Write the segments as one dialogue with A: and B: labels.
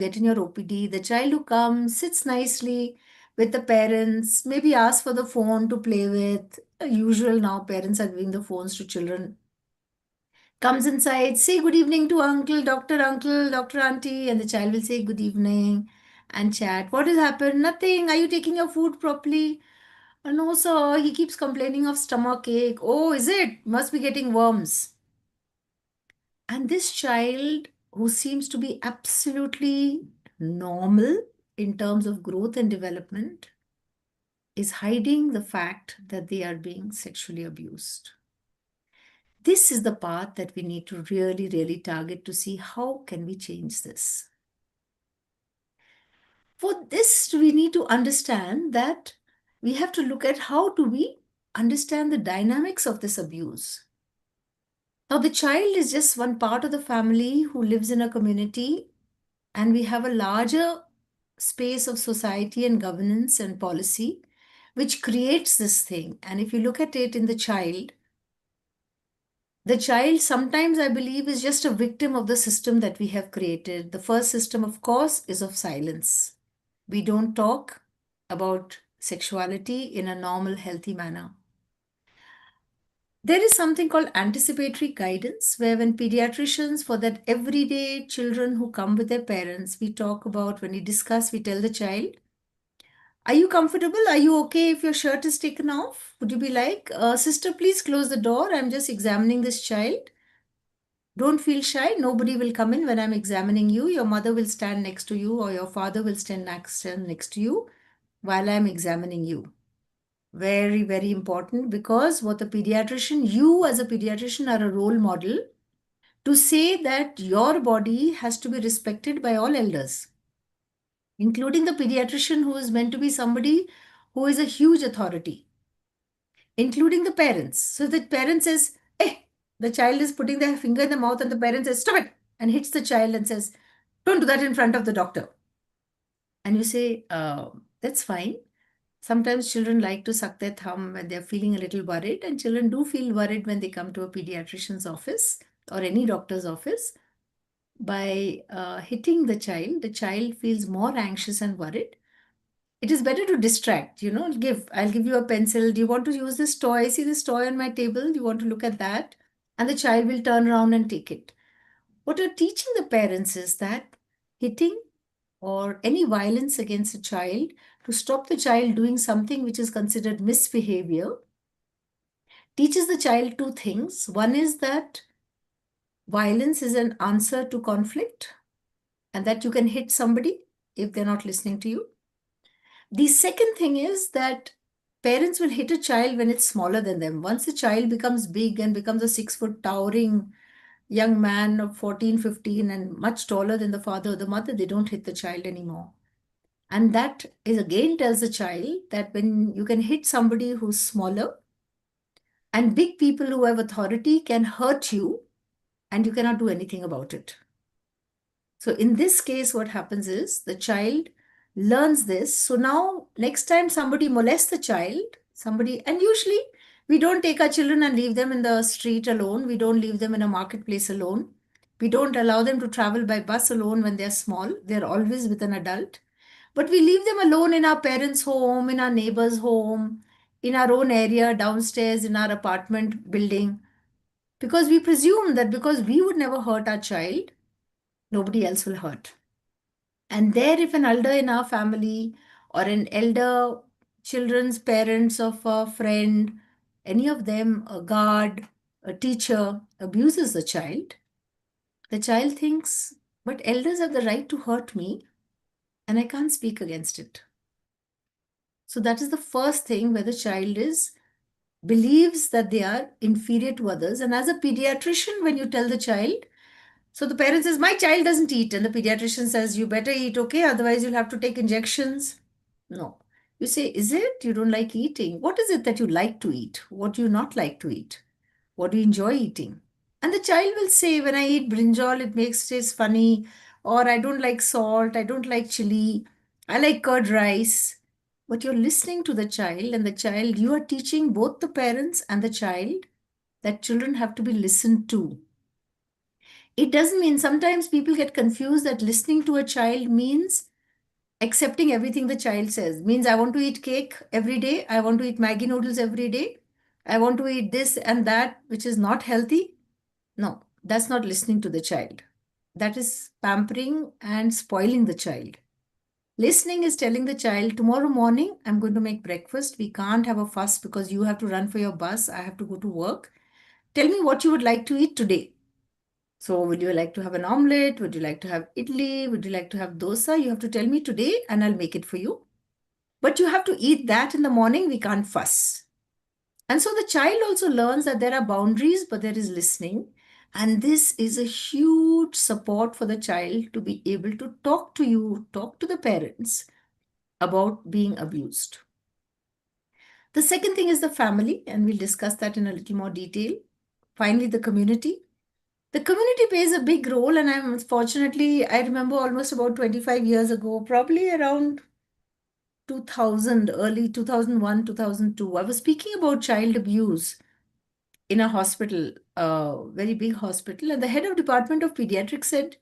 A: get in your OPD, the child who comes, sits nicely with the parents, maybe asks for the phone to play with. Usual now, parents are giving the phones to children. Comes inside, say good evening to uncle, doctor auntie, and the child will say good evening and chat. What has happened? Nothing. Are you taking your food properly? No, sir. He keeps complaining of stomach ache. Oh, is it? Must be getting worms. And this child, who seems to be absolutely normal in terms of growth and development, is hiding the fact that they are being sexually abused. This is the path that we need to really, really target to see how can we change this. For this, we need to understand that we have to look at how do we understand the dynamics of this abuse. Now, the child is just one part of the family who lives in a community, and we have a larger space of society and governance and policy which creates this thing. And if you look at it in the child sometimes, I believe, is just a victim of the system that we have created. The first system, of course, is of silence. We don't talk about sexuality in a normal, healthy manner. There is something called anticipatory guidance, where when pediatricians, for that everyday children who come with their parents, we talk about, when we discuss, we tell the child, are you comfortable? Are you okay if your shirt is taken off? Would you be like, sister, please close the door. I'm just examining this child. Don't feel shy. Nobody will come in when I'm examining you. Your mother will stand next to you, or your father will stand next to you while I'm examining you. Very, very important, because what the pediatrician, you as a pediatrician are a role model to say that your body has to be respected by all elders, including the pediatrician, who is meant to be somebody who is a huge authority, including the parents. So the parent says, hey, the child is putting their finger in the mouth and the parent says, stop it, and hits the child and says, don't do that in front of the doctor. And you say, that's fine. Sometimes children like to suck their thumb when they're feeling a little worried, and children do feel worried when they come to a pediatrician's office or any doctor's office. By hitting the child feels more anxious and worried. It is better to distract, I'll give you a pencil. Do you want to use this toy? See this toy on my table? Do you want to look at that? And the child will turn around and take it. What you're teaching the parents is that hitting or any violence against a child, to stop the child doing something which is considered misbehavior, teaches the child two things. One is that violence is an answer to conflict, and that you can hit somebody if they're not listening to you. The second thing is that parents will hit a child when it's smaller than them. Once the child becomes big and becomes a 6 foot towering young man of 14, 15, and much taller than the father or the mother, they don't hit the child anymore. And that is again tells the child that when you can hit somebody who's smaller, and big people who have authority can hurt you and you cannot do anything about it. So in this case, what happens is the child learns this. So now, next time somebody molests the child, and usually we don't take our children and leave them in the street alone. We don't leave them in a marketplace alone. We don't allow them to travel by bus alone when they're small. They're always with an adult. But we leave them alone in our parents' home, in our neighbor's home, in our own area, downstairs, in our apartment building, because we presume that because we would never hurt our child, nobody else will hurt. And there, if an elder in our family or an elder children's parents of a friend, any of them, a guard, a teacher, abuses the child thinks, but elders have the right to hurt me and I can't speak against it. So that is the first thing, where the child is believes that they are inferior to others. And as a pediatrician, when you tell the child, so the parent says, my child doesn't eat. And the pediatrician says, you better eat, okay? Otherwise, you'll have to take injections. No. You say, is it? You don't like eating? What is it that you like to eat? What do you not like to eat? What do you enjoy eating? And the child will say, when I eat brinjal, it makes taste funny. Or I don't like salt. I don't like chili. I like curd rice. But you're listening to the child, and the child, you are teaching both the parents and the child that children have to be listened to. It doesn't mean, sometimes people get confused that listening to a child means accepting everything the child says. Means I want to eat cake every day, I want to eat Maggie noodles every day, I want to eat this and that, which is not healthy. No, that's not listening to the child. That is pampering and spoiling the child. Listening is telling the child, tomorrow morning, I'm going to make breakfast. We can't have a fuss because you have to run for your bus. I have to go to work. Tell me what you would like to eat today. So, would you like to have an omelette? Would you like to have idli? Would you like to have dosa? You have to tell me today and I'll make it for you. But you have to eat that in the morning. We can't fuss. And so the child also learns that there are boundaries, but there is listening. And this is a huge support for the child to be able to talk to you, talk to the parents about being abused. The second thing is the family, and we'll discuss that in a little more detail. Finally, the community. The community plays a big role, and I'm fortunately, I remember almost about 25 years ago, probably around 2000, early 2001, 2002, I was speaking about child abuse in a hospital, a very big hospital, and the head of department of pediatrics said,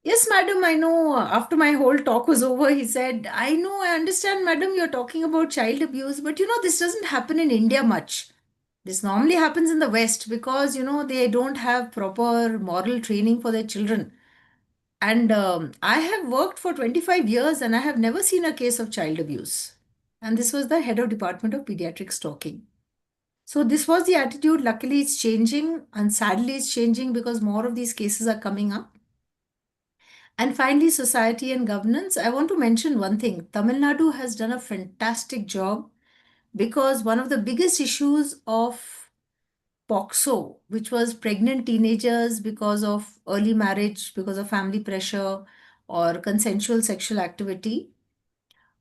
A: "Yes, madam, I know." After my whole talk was over, he said, "I know, I understand, madam, you're talking about child abuse, but this doesn't happen in India much. This normally happens in the West because, they don't have proper moral training for their children. And I have worked for 25 years and I have never seen a case of child abuse." And this was the head of department of pediatrics talking. So this was the attitude. Luckily, it's changing, and sadly, it's changing because more of these cases are coming up. And finally, society and governance. I want to mention one thing. Tamil Nadu has done a fantastic job because one of the biggest issues of POXO, which was pregnant teenagers because of early marriage, because of family pressure or consensual sexual activity,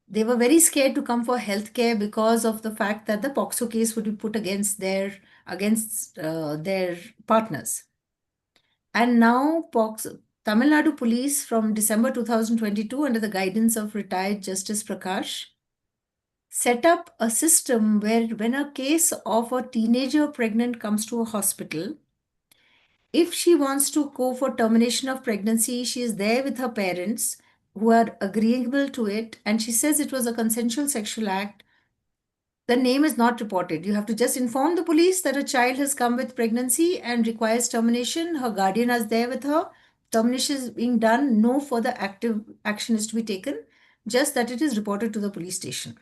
A: they were very scared to come for healthcare because of the fact that the POXO case would be put against their partners. And now Tamil Nadu Police from December 2022, under the guidance of retired Justice Prakash, set up a system where when a case of a teenager pregnant comes to a hospital, if she wants to go for termination of pregnancy, she is there with her parents who are agreeable to it, and she says it was a consensual sexual act. The name is not reported. You have to just inform the police that a child has come with pregnancy and requires termination. Her guardian is there with her. Termination is being done. No further active action is to be taken, just that it is reported to the police station.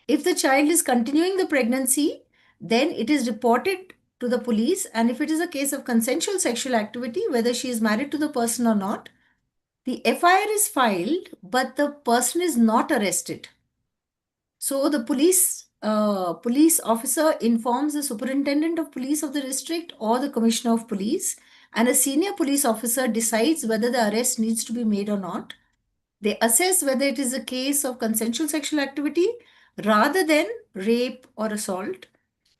A: If the child is continuing the pregnancy, then it is reported to the police. And if it is a case of consensual sexual activity, whether she is married to the person or not, the FIR is filed, but the person is not arrested. So the police officer informs the superintendent of police of the district or the commissioner of police, and a senior police officer decides whether the arrest needs to be made or not. They assess whether it is a case of consensual sexual activity rather than rape or assault.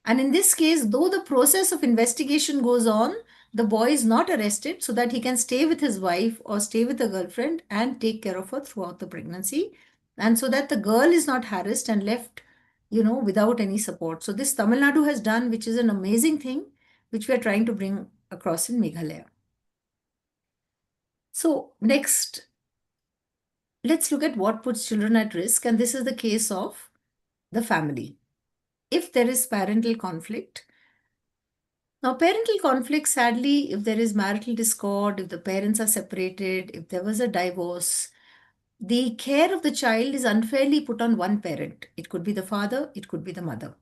A: And in this case, though the process of investigation goes on, the boy is not arrested so that he can stay with his wife or stay with a girlfriend and take care of her throughout the pregnancy. And so that the girl is not harassed and left, without any support. So this Tamil Nadu has done, which is an amazing thing, which we are trying to bring across in Meghalaya. So next, let's look at what puts children at risk. And this is the case of the family. If there is parental conflict, now, parental conflict, sadly, if there is marital discord, if the parents are separated, if there was a divorce, the care of the child is unfairly put on one parent. It could be the father, it could be the mother.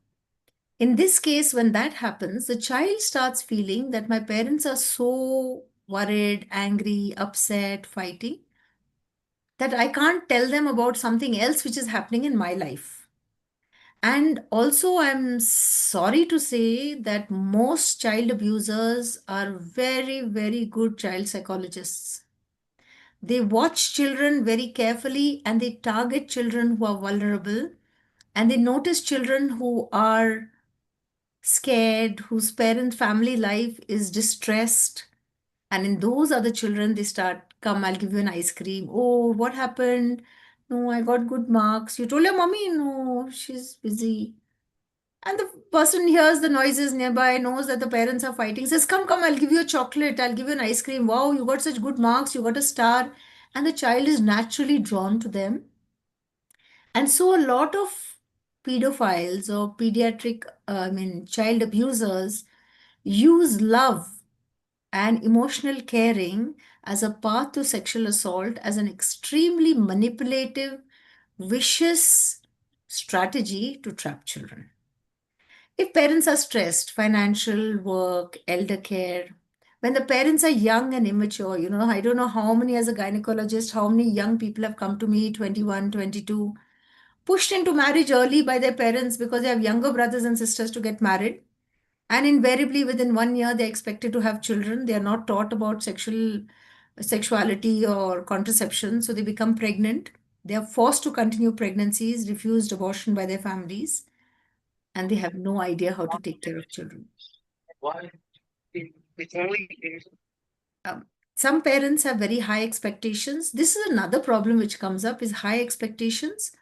A: In this case, when that happens, the child starts feeling that my parents are so worried, angry, upset, fighting, that I can't tell them about something else which is happening in my life. And also, I'm sorry to say that most child abusers are very, very good child psychologists. They watch children very carefully and they target children who are vulnerable, and they notice children who are scared, whose parent family life is distressed. And in those other children, they start, "Come, I'll give you an ice cream. Oh, what happened? No, I got good marks. You told your mommy?" No, she's busy. And the person hears the noises nearby, knows that the parents are fighting, says, "Come, come, I'll give you a chocolate, I'll give you an ice cream. Wow, you got such good marks, you got a star." And the child is naturally drawn to them. And so a lot of pedophiles or child abusers use love and emotional caring as a path to sexual assault as an extremely manipulative, vicious strategy to trap children. If parents are stressed, financial, work, elder care, when the parents are young and immature, I don't know how many, as a gynecologist, how many young people have come to me, 21, 22, pushed into marriage early by their parents because they have younger brothers and sisters to get married. And invariably, within 1 year, they're expected to have children. They are not taught about sexuality or contraception, so they become pregnant. They are forced to continue pregnancies, refused abortion by their families, and they have no idea how to take care of children. Um, some parents have very high expectations. This is another problem which comes up is high expectations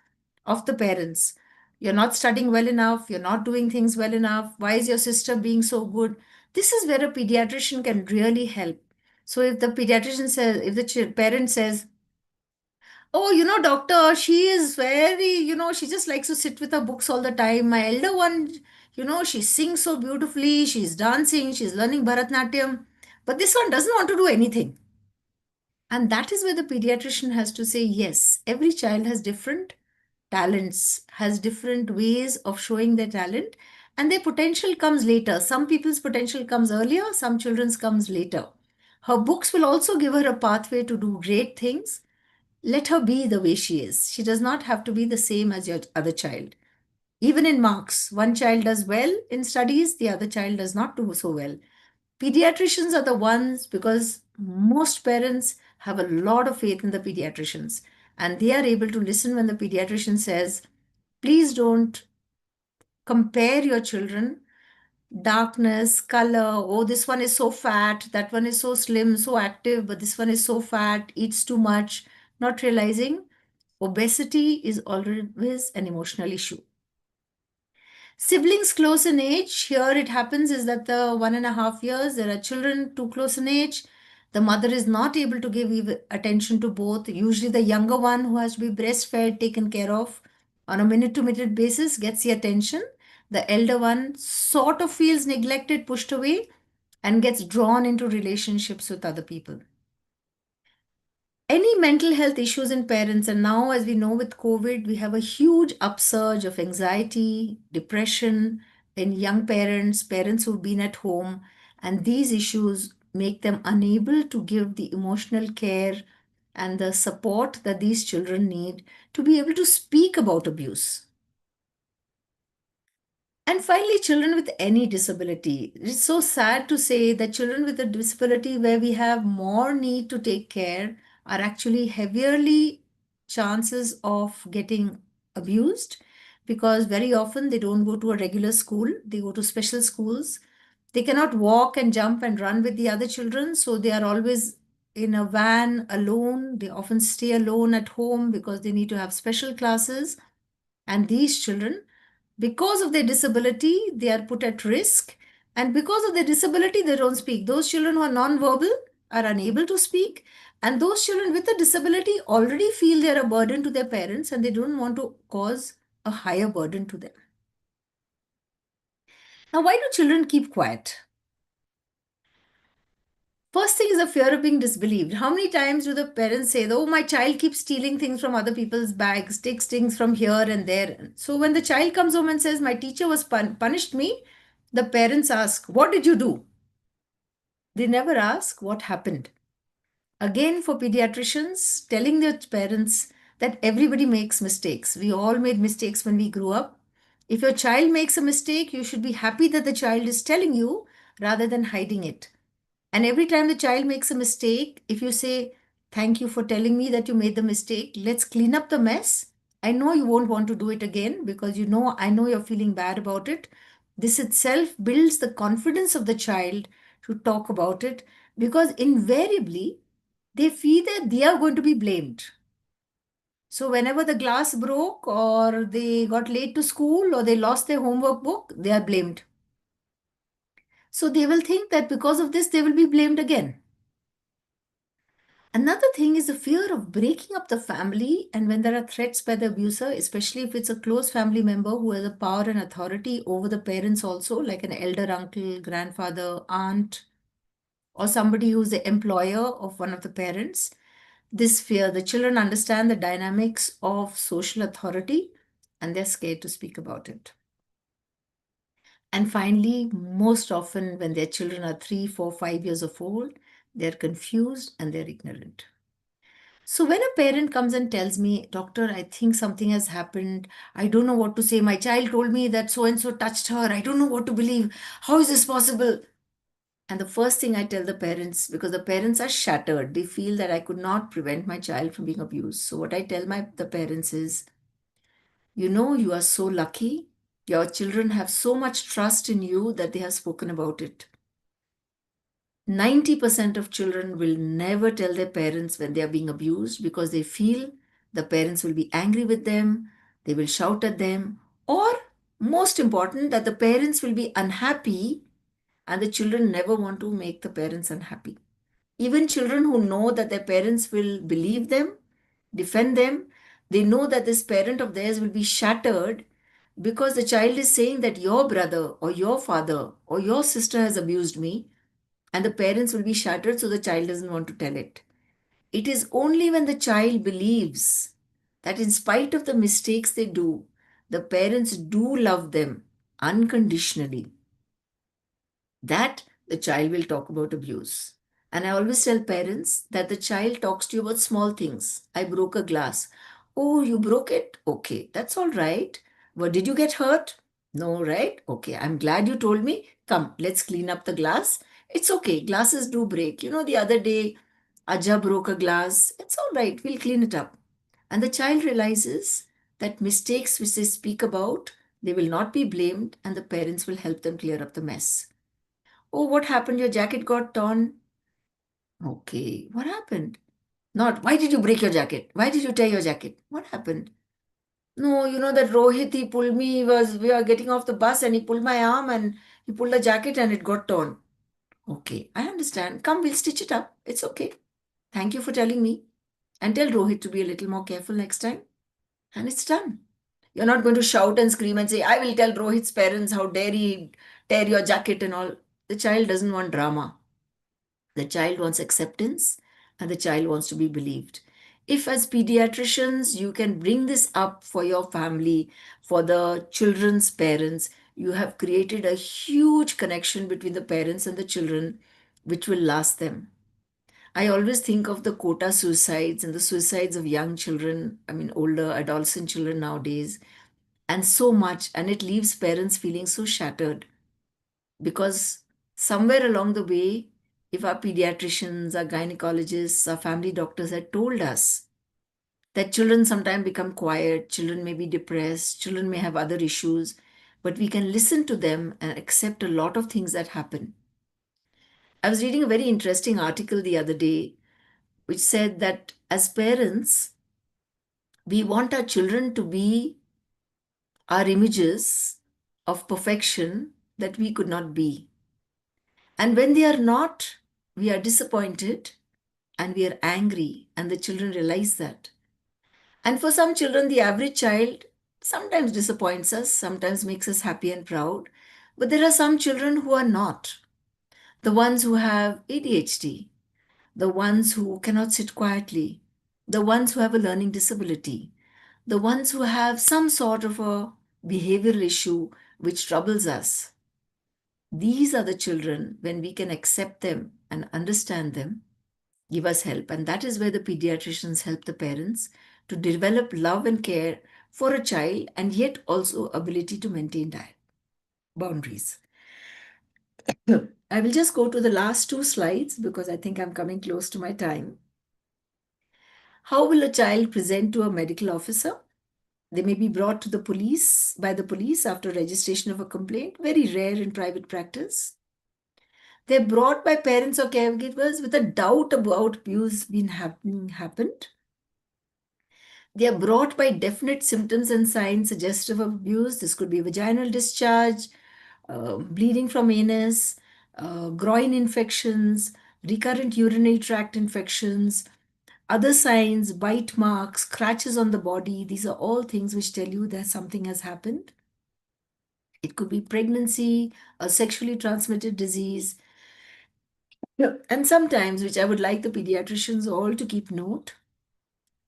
A: of the parents. You're not studying well enough, you're not doing things well enough. Why is your sister being so good? This is where a pediatrician can really help. So if the pediatrician says, if the parent says, "Oh, doctor, she is very, she just likes to sit with her books all the time. My elder one, she sings so beautifully, she's dancing, she's learning Bharatnatyam. But this one doesn't want to do anything." And that is where the pediatrician has to say, yes, every child has different talents, has different ways of showing their talent, and their potential comes later. Some people's potential comes earlier, some children's comes later. Her books will also give her a pathway to do great things. Let her be the way she is. She does not have to be the same as your other child. Even in marks, one child does well in studies, the other child does not do so well. Pediatricians are the ones, because most parents have a lot of faith in the pediatricians, and they are able to listen when the pediatrician says, "Please don't compare your children. Darkness, color, oh, this one is so fat, that one is so slim, so active, but this one is so fat, eats too much," not realizing obesity is always an emotional issue. Siblings close in age, here it happens is that the 1.5 years, there are children too close in age. The mother is not able to give attention to both. Usually, the younger one who has to be breastfed, taken care of on a minute to minute basis, gets the attention. The elder one sort of feels neglected, pushed away, and gets drawn into relationships with other people. Any mental health issues in parents, and now, as we know, with COVID, we have a huge upsurge of anxiety, depression in young parents who've been at home, and these issues make them unable to give the emotional care and the support that these children need to be able to speak about abuse. And finally, children with any disability. It's so sad to say that children with a disability where we have more need to take care are actually heavierly chances of getting abused, because very often they don't go to a regular school, they go to special schools. They cannot walk and jump and run with the other children, so they are always in a van alone. They often stay alone at home because they need to have special classes. And these children, because of their disability, they are put at risk. And because of their disability, they don't speak. Those children who are non-verbal are unable to speak. And those children with a disability already feel they're a burden to their parents and they don't want to cause a higher burden to them. Now, why do children keep quiet? First thing is a fear of being disbelieved. How many times do the parents say, "Oh, my child keeps stealing things from other people's bags, takes things from here and there"? So when the child comes home and says, "My teacher was punished me," the parents ask, "What did you do?" They never ask what happened. Again, for pediatricians, telling their parents that everybody makes mistakes. We all made mistakes when we grew up. If your child makes a mistake, you should be happy that the child is telling you rather than hiding it. And every time the child makes a mistake, if you say, "Thank you for telling me that you made the mistake, let's clean up the mess." I know you won't want to do it again because I know you're feeling bad about it. This itself builds the confidence of the child to talk about it, because invariably they feel that they are going to be blamed. So whenever the glass broke or they got late to school or they lost their homework book, they are blamed. So they will think that because of this, they will be blamed again. Another thing is the fear of breaking up the family, and when there are threats by the abuser, especially if it's a close family member who has a power and authority over the parents, also, like an elder uncle, grandfather, aunt, or somebody who's the employer of one of the parents. This fear, the children understand the dynamics of social authority and they're scared to speak about it. And finally, most often when their children are 3, 4, 5 years of old, they're confused and they're ignorant. So when a parent comes and tells me, Doctor, I think something has happened. I don't know what to say. My child told me that so and so touched her. I don't know what to believe. How is this possible? And the first thing I tell the parents, because the parents are shattered, they feel that I could not prevent my child from being abused. So what I tell the parents is, you are so lucky. Your children have so much trust in you that they have spoken about it. 90% of children will never tell their parents when they are being abused because they feel the parents will be angry with them, they will shout at them, or most important, that the parents will be unhappy and the children never want to make the parents unhappy. Even children who know that their parents will believe them, defend them, they know that this parent of theirs will be shattered because the child is saying that your brother or your father or your sister has abused me, and the parents will be shattered, so the child doesn't want to tell it. It is only when the child believes that, in spite of the mistakes they do, the parents do love them unconditionally, that the child will talk about abuse. And I always tell parents that the child talks to you about small things. I broke a glass. Oh, you broke it? Okay, that's all right. Well, did you get hurt? No, right? Okay, I'm glad you told me. Come, let's clean up the glass. It's okay, glasses do break. The other day, Aja broke a glass. It's all right, we'll clean it up. And the child realizes that mistakes which they speak about, they will not be blamed, and the parents will help them clear up the mess. Oh, what happened? Your jacket got torn. Okay, what happened? Not, why did you break your jacket? Why did you tear your jacket? What happened? No, that Rohit, he pulled me, we were getting off the bus and he pulled my arm and he pulled the jacket and it got torn. Okay, I understand. Come, we'll stitch it up. It's okay. Thank you for telling me. And tell Rohit to be a little more careful next time. And it's done. You're not going to shout and scream and say, I will tell Rohit's parents how dare he tear your jacket and all. The child doesn't want drama. The child wants acceptance and the child wants to be believed. If, as pediatricians, you can bring this up for your family, for the children's parents, you have created a huge connection between the parents and the children, which will last them. I always think of the quota suicides and the suicides of young children, I mean, older adolescent children nowadays, and so much, and it leaves parents feeling so shattered because somewhere along the way, if our pediatricians, our gynecologists, our family doctors had told us that children sometimes become quiet, children may be depressed, children may have other issues, but we can listen to them and accept a lot of things that happen. I was reading a very interesting article the other day which said that as parents, we want our children to be our images of perfection that we could not be. And when they are not, we are disappointed and we are angry, and the children realize that. And for some children, the average child sometimes disappoints us, sometimes makes us happy and proud. But there are some children who are not. The ones who have ADHD, the ones who cannot sit quietly, the ones who have a learning disability, the ones who have some sort of a behavioral issue which troubles us. These are the children, when we can accept them and understand them, give us help. And that is where the pediatricians help the parents to develop love and care for a child and yet also ability to maintain diet boundaries. I will just go to the last two slides because I think I'm coming close to my time. How will a child present to a medical officer? They may be brought to the police by the police after registration of a complaint, very rare in private practice. They're brought by parents or caregivers with a doubt about abuse being happened. They are brought by definite symptoms and signs suggestive of abuse. This could be vaginal discharge, bleeding from anus, groin infections, recurrent urinary tract infections, other signs, bite marks, scratches on the body. These are all things which tell you that something has happened. It could be pregnancy, a sexually transmitted disease. Yeah. And sometimes, which I would like the pediatricians all to keep note,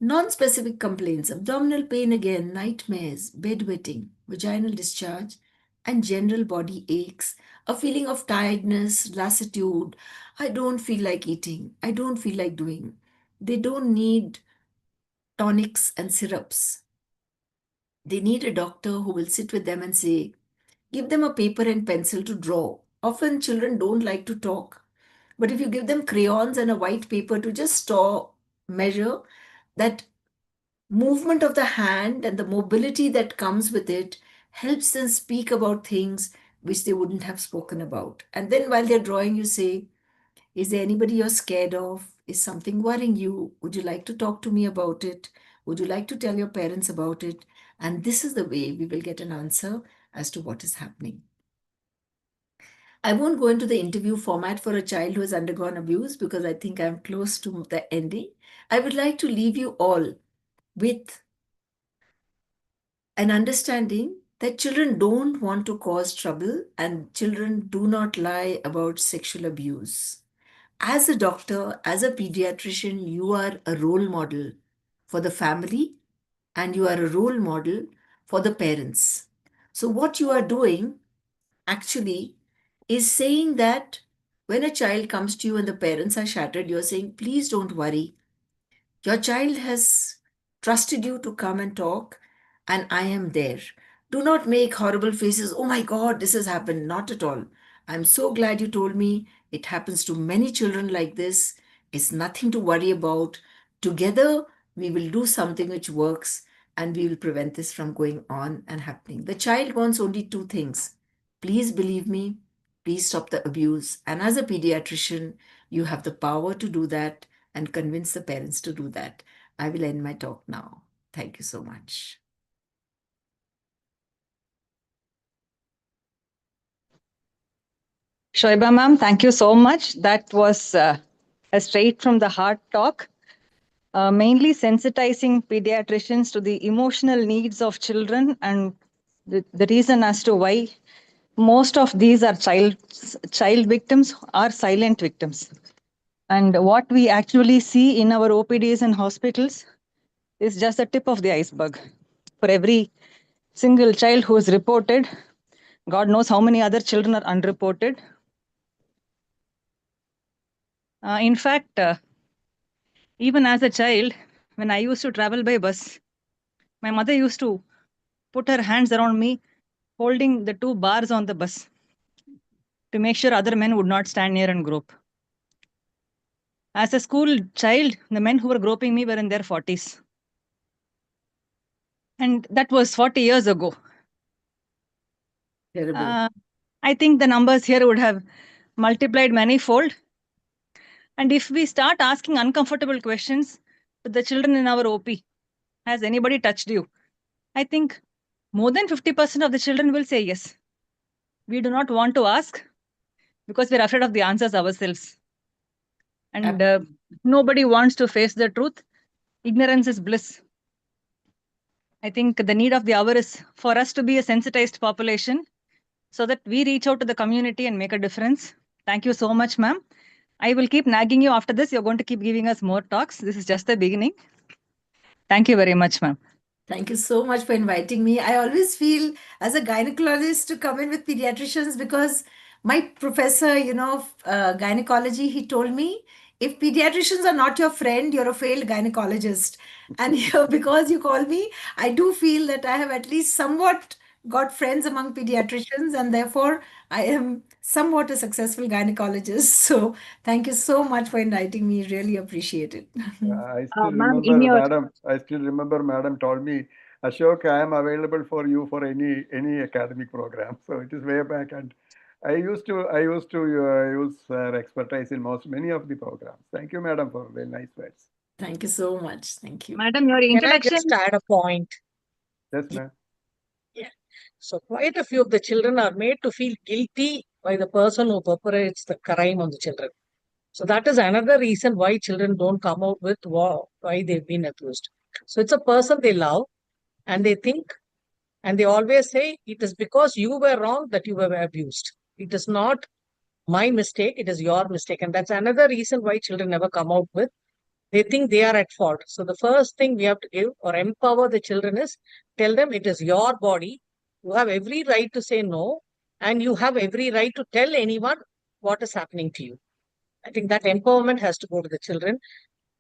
A: non-specific complaints, abdominal pain again, nightmares, bedwetting, vaginal discharge, and general body aches, a feeling of tiredness, lassitude. I don't feel like eating. I don't feel like doing. They don't need tonics and syrups. They need a doctor who will sit with them and say, give them a paper and pencil to draw. Often children don't like to talk. But if you give them crayons and a white paper to just store, measure, that movement of the hand and the mobility that comes with it helps them speak about things which they wouldn't have spoken about. And then while they're drawing, you say, is there anybody you're scared of? Is something worrying you? Would you like to talk to me about it? Would you like to tell your parents about it? And this is the way we will get an answer as to what is happening. I won't go into the interview format for a child who has undergone abuse because I think I'm close to the ending. I would like to leave you all with an understanding that children don't want to cause trouble and children do not lie about sexual abuse. As a doctor, as a pediatrician, you are a role model for the family and you are a role model for the parents. So, what you are doing actually is saying that when a child comes to you and the parents are shattered, you're saying, please don't worry. Your child has trusted you to come and talk, and I am there. Do not make horrible faces. Oh my God, this has happened. Not at all. I'm so glad you told me. It happens to many children like this. It's nothing to worry about. Together, we will do something which works and we will prevent this from going on and happening. The child wants only two things. Please believe me. Please stop the abuse. And as a pediatrician, you have the power to do that and convince the parents to do that. I will end my talk now. Thank you so much.
B: Shoiba ma'am, thank you so much. That was a straight from the heart talk, mainly sensitizing pediatricians to the emotional needs of children and the reason as to why most of these are child victims are silent victims. And what we actually see in our OPDs and hospitals is just the tip of the iceberg. For every single child who is reported, God knows how many other children are unreported. In fact, even as a child, when I used to travel by bus, my mother used to put her hands around me, holding the two bars on the bus to make sure other men would not stand near and grope. As a school child, the men who were groping me were in their 40s. And that was 40 years ago.
A: Terrible.
B: I think the numbers here would have multiplied manifold. And if we start asking uncomfortable questions to the children in our OP, has anybody touched you? I think more than 50% of the children will say yes. We do not want to ask because we're afraid of the answers ourselves. And nobody wants to face the truth. Ignorance is bliss. I think the need of the hour is for us to be a sensitized population so that we reach out to the community and make a difference. Thank you so much, ma'am. I will keep nagging you after this. You're going to keep giving us more talks. This is just the beginning. Thank you very much, ma'am.
A: Thank you so much for inviting me. I always feel as a gynecologist to come in with pediatricians because my professor, of gynecology, he told me if pediatricians are not your friend, you're a failed gynecologist. And because you call me, I do feel that I have at least somewhat got friends among pediatricians, and therefore I am somewhat a successful gynecologist. So thank you so much for inviting me. Really appreciate it.
C: I still
B: Ma'am, in
C: remember,
B: your
C: madam. I still remember, madam told me, Ashok, I am available for you for any academic program. So it is way back, and I used to use expertise in most many of the programs. Thank you, madam, for very nice words.
A: Thank you so much. Thank you.
B: Madam, your
D: Can I
B: introduction.
D: just add a point?
C: Yes, ma'am.
D: Yeah. So quite a few of the children are made to feel guilty by the person who perpetrates the crime on the children. So that is another reason why children don't come out with why they've been abused. So it's a person they love and they think and they always say it is because you were wrong that you were abused. It is not my mistake, it is your mistake. And that's another reason why children never come out with. They think they are at fault. So the first thing we have to give or empower the children is tell them it is your body. You have every right to say no, and you have every right to tell anyone what is happening to you. I think that empowerment has to go to the children.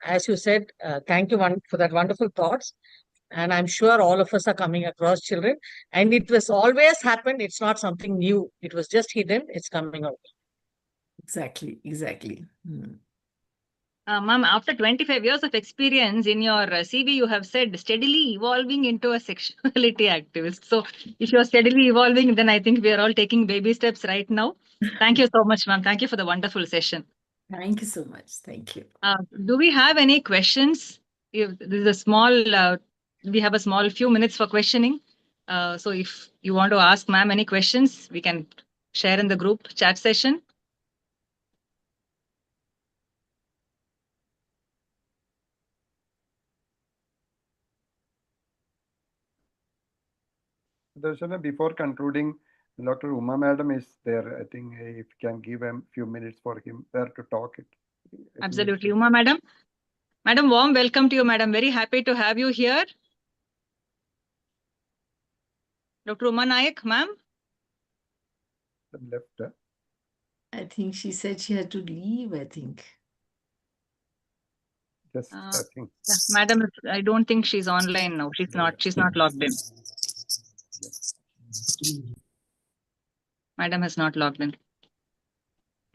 D: As you said, thank you for that wonderful thoughts. And I'm sure all of us are coming across children. And it was always happened. It's not something new. It was just hidden. It's coming out.
A: Exactly, exactly.
B: Ma'am, after 25 years of experience in your CV, you have said steadily evolving into a sexuality activist. So if you're steadily evolving, then I think we are all taking baby steps right now. Thank you so much, ma'am. Thank you for the wonderful session.
A: Thank you so much. Thank you.
B: Do we have any questions? If this is a small, we have a small few minutes for questioning. So if you want to ask ma'am any questions, we can share in the group chat session.
C: Darshana, before concluding, Dr. Uma Madam is there. I think if you can give a few minutes for him there to talk it.
B: Absolutely. Uma Madam. Madam, warm welcome to you, Madam. Very happy to have you here. Dr. Uma Nayak, ma'am.
C: Left.
A: I think she said she had to leave, I think.
C: Just, I think.
B: Yeah, Madam, I don't think she's online now. She's not logged in. Madam has not logged in.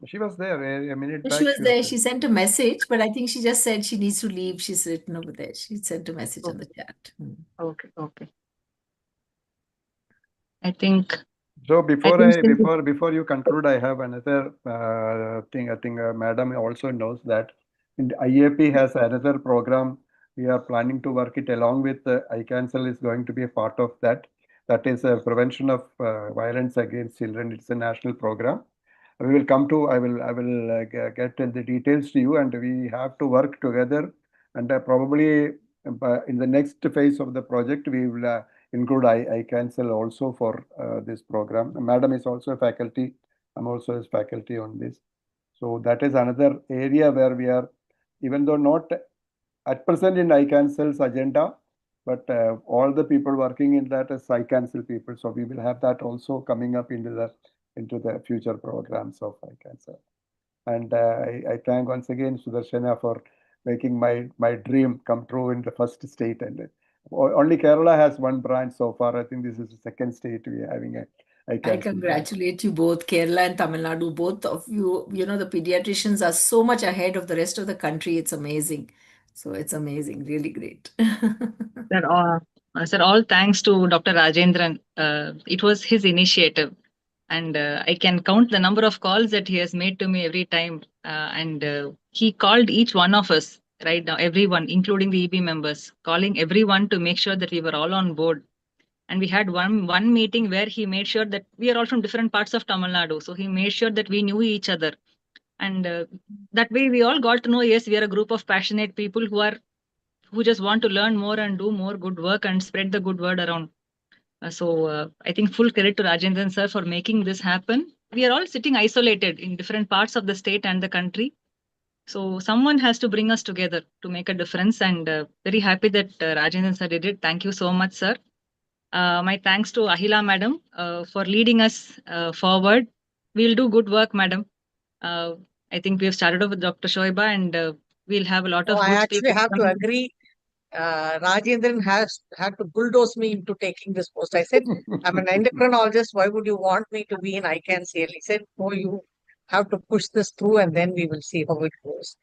C: She was there a minute back.
A: She was there. She sent a message, but I think she just said she needs to leave. She's written over there. She sent a message on the chat.
B: Okay, okay. I think.
C: So before you conclude, I have another thing. I think Madam also knows that IAP has another program. We are planning to work it along with ICANCL is going to be a part of that. That is prevention of violence against children. It's a national program. We will come to. I will get the details to you, and we have to work together. And probably in the next phase of the project, we will include ICANCL also for this program. Madam is also a faculty. I'm also a faculty on this. So that is another area where we are, even though not at present in ICANCL's agenda, but all the people working in that is ICANCL people. So we will have that also coming up into the future programs of ICANCL. And I thank once again Sudarshana for making my dream come true in the first state. And only Kerala has one branch so far. I think this is the second state we are having
A: I congratulate you both, Kerala and Tamil Nadu. Both of you, the pediatricians are so much ahead of the rest of the country. It's amazing. So it's amazing, really great.
B: Sir, all thanks to Dr. Rajendran. It was his initiative. And I can count the number of calls that he has made to me every time. And he called each one of us right now, everyone, including the EB members, calling everyone to make sure that we were all on board. And we had one meeting where he made sure that we are all from different parts of Tamil Nadu. So he made sure that we knew each other. And that way we all got to know, yes, we are a group of passionate people who just want to learn more and do more good work and spread the good word around. So I think full credit to Rajendran sir for making this happen. We are all sitting isolated in different parts of the state and the country. So someone has to bring us together to make a difference, and very happy that Rajendran sir did it. Thank you so much, sir. My thanks to Ahila madam for leading us forward. We'll do good work, madam. I think we have started off with Dr. Shoiba, and we'll have a lot of
D: I
B: good
D: actually
B: people
D: have to
B: coming.
D: agree. Rajendran has had to bulldoze me into taking this post. I said, I'm an endocrinologist. Why would you want me to be in ICANCL? He said, oh, you have to push this through and then we will see how it goes.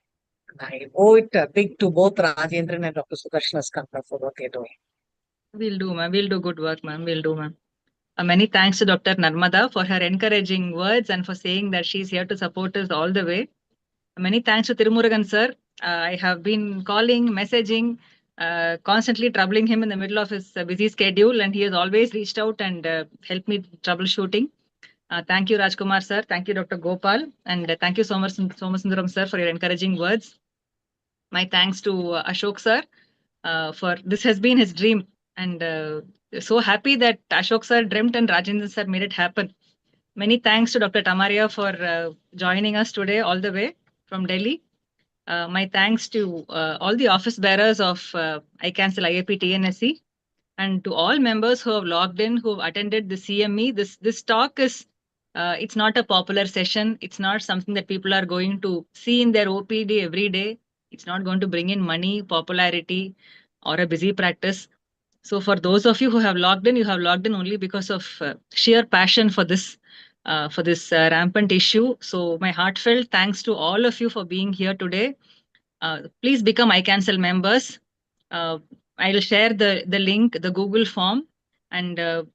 D: I owe it big to both Rajendran and Dr. Sudarshan Skandar for what they're doing.
B: We'll do, ma'am. We'll do good work, ma'am. We'll do, ma'am. Many thanks to Dr. Narmada for her encouraging words and for saying that she's here to support us all the way. Many thanks to Tirumurugan sir I have been calling, messaging, constantly troubling him in the middle of his busy schedule, and he has always reached out and helped me troubleshooting. Thank you, Rajkumar sir. Thank you, Dr. Gopal, and thank you so much, Somasundaram sir, for your encouraging words. My thanks to Ashok sir for this has been his dream, and so happy that Ashok sir dreamt and Rajendra sir made it happen. Many thanks to Dr. Tamaria for joining us today all the way from Delhi. My thanks to all the office bearers of ICANCL IAP TNSE and to all members who have logged in, who have attended the CME. This talk is it's not a popular session. It's not something that people are going to see in their OPD every day. It's not going to bring in money, popularity, or a busy practice. So for those of you who have logged in, you have logged in only because of sheer passion for this rampant issue. So my heartfelt thanks to all of you for being here today. Please become ICANCL members. I'll share the link, the Google form, and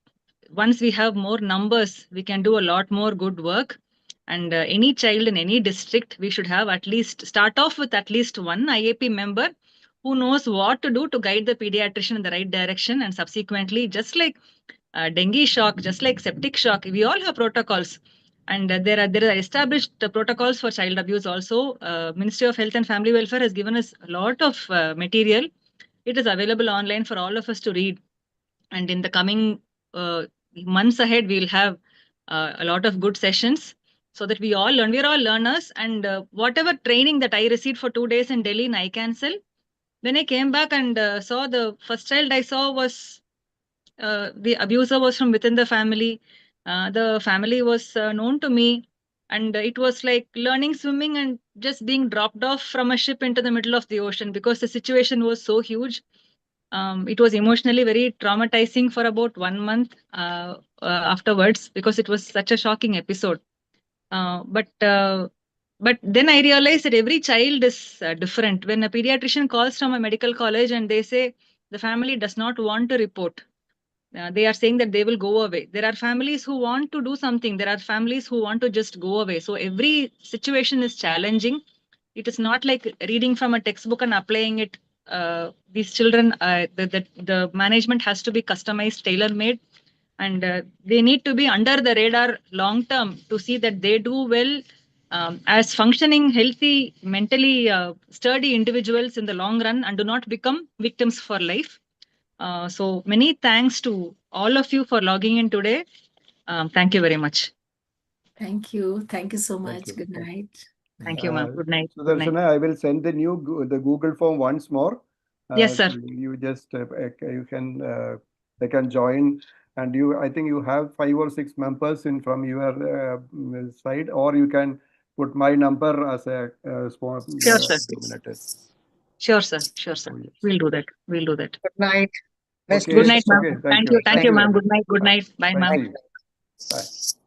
B: once we have more numbers, we can do a lot more good work. And any child in any district, we should have at least start off with at least one IAP member who knows what to do to guide the pediatrician in the right direction. And subsequently, just like dengue shock, just like septic shock, we all have protocols. And there are established protocols for child abuse also. Ministry of Health and Family Welfare has given us a lot of material. It is available online for all of us to read. And in the coming months ahead, we'll have a lot of good sessions so that we all learn. We're all learners. And whatever training that I received for 2 days in Delhi in ICANCL, when I came back and saw the first child I saw was the abuser was from within the family. The family was known to me. And it was like learning swimming and just being dropped off from a ship into the middle of the ocean because the situation was so huge. It was emotionally very traumatizing for about 1 month afterwards because it was such a shocking episode. But then I realized that every child is different. When a pediatrician calls from a medical college and they say the family does not want to report, they are saying that they will go away. There are families who want to do something. There are families who want to just go away. So every situation is challenging. It is not like reading from a textbook and applying it. These children, the management has to be customized, tailor-made, and they need to be under the radar long term to see that they do well as functioning, healthy, mentally sturdy individuals in the long run and do not become victims for life. So many thanks to all of you for logging in today. Thank you very much.
A: Thank you. Thank you so
C: Thank
A: much.
C: you.
A: Good night.
B: Thank you, ma'am. Good night. Good night.
C: Sudarshana, I will send the Google form once more.
B: Yes, sir.
C: You just they can join, and I think you have 5 or 6 members from your side, or you can put my number as a small
B: Sure, sir.
C: nominated.
B: Sure, sir. Sure, sir.
C: Oh, yes.
B: We'll do that. We'll do that.
D: Good night. Best
C: Okay.
B: Good night,
D: wishes.
B: ma'am.
C: Okay.
B: Thank you. Thank you, ma'am.
C: very
B: Good night. Good
C: much.
B: night. Bye,
C: Bye.
B: ma'am.
C: See you. Bye.